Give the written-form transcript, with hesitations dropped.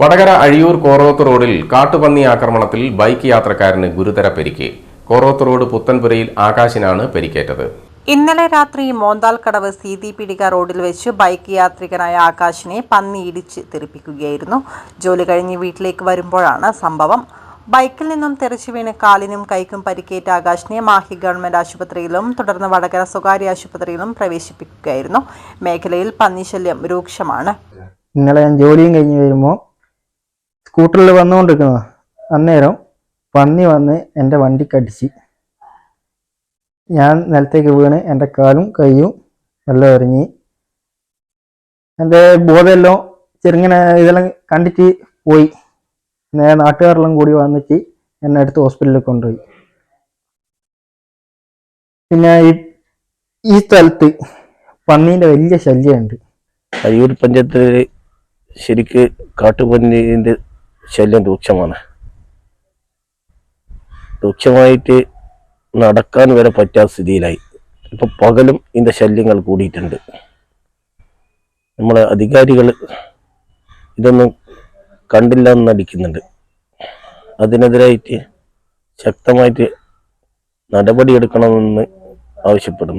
വടകര അഴിയൂർ കോറോത്ത് റോഡിൽ കാട്ടുപന്നി ആക്രമണത്തിൽ ബൈക്ക് യാത്രക്കാരന് ഗുരുതര പരിക്ക്. കോറോത്ത് റോഡ് പുത്തൻപുരയിൽ ആകാശിനാണ് പരിക്കേറ്റത്. ഇന്നലെ രാത്രി മോന്താൽക്കടവ് സീതിപീടിക റോഡിൽ വെച്ച് ബൈക്ക് യാത്രികനായ ആകാശിനെ പന്നി ഇടിച്ച് തെറിപ്പിക്കുകയായിരുന്നു. ജോലി കഴിഞ്ഞ് വീട്ടിലേക്ക് വരുമ്പോഴാണ് സംഭവം. ബൈക്കിൽ നിന്നും തെറിച്ചു വീണ് കാലിനും കൈക്കും പരിക്കേറ്റ ആകാശിനെ മാഹി ഗവൺമെന്റ് ആശുപത്രിയിലും തുടർന്ന് വടകര സ്വകാര്യ ആശുപത്രിയിലും പ്രവേശിപ്പിക്കുകയായിരുന്നു. മേഖലയിൽ പന്നിശല്യം രൂക്ഷമാണ്. ഇന്നലെ ഞാൻ ജോലിയും കഴിഞ്ഞ് വരുമ്പോൾ സ്കൂട്ടറിൽ വന്നുകൊണ്ടിരിക്കുന്നത് അന്നേരം പന്നി വന്ന് എൻ്റെ വണ്ടിക്കടിച്ച് ഞാൻ നിലത്തേക്ക് വീണ് എൻ്റെ കാലും കൈയും എല്ലാം എറിഞ്ഞ് എൻ്റെ ബോധമെല്ലാം ചെറുങ്ങനെ ഇതെല്ലാം കണ്ടിട്ട് പോയി. നാട്ടുകാരെല്ലാം കൂടി വന്നിട്ട് എന്നെ അടുത്ത് ഹോസ്പിറ്റലിൽ കൊണ്ടുപോയി. പിന്നെ ഈ സ്ഥലത്ത് പന്നീൻ്റെ വലിയ ശല്യമുണ്ട്. അഴിയൂർ പഞ്ചായത്തിൽ ശരിക്ക് കാട്ടുപന്നീൻ്റെ ശല്യം രൂക്ഷമായിട്ട് നടക്കാൻ വരെ പറ്റാത്ത സ്ഥിതിയിലായി. ഇപ്പം പകലും ഇതിൻ്റെ ശല്യങ്ങൾ കൂടിയിട്ടുണ്ട്. നമ്മളെ അധികാരികൾ ഇതൊന്നും കണ്ടില്ല എന്ന് നടിക്കുന്നുണ്ട്. അതിനെതിരായിട്ട് ശക്തമായിട്ട് നടപടിയെടുക്കണമെന്ന് ആവശ്യപ്പെടുന്നു.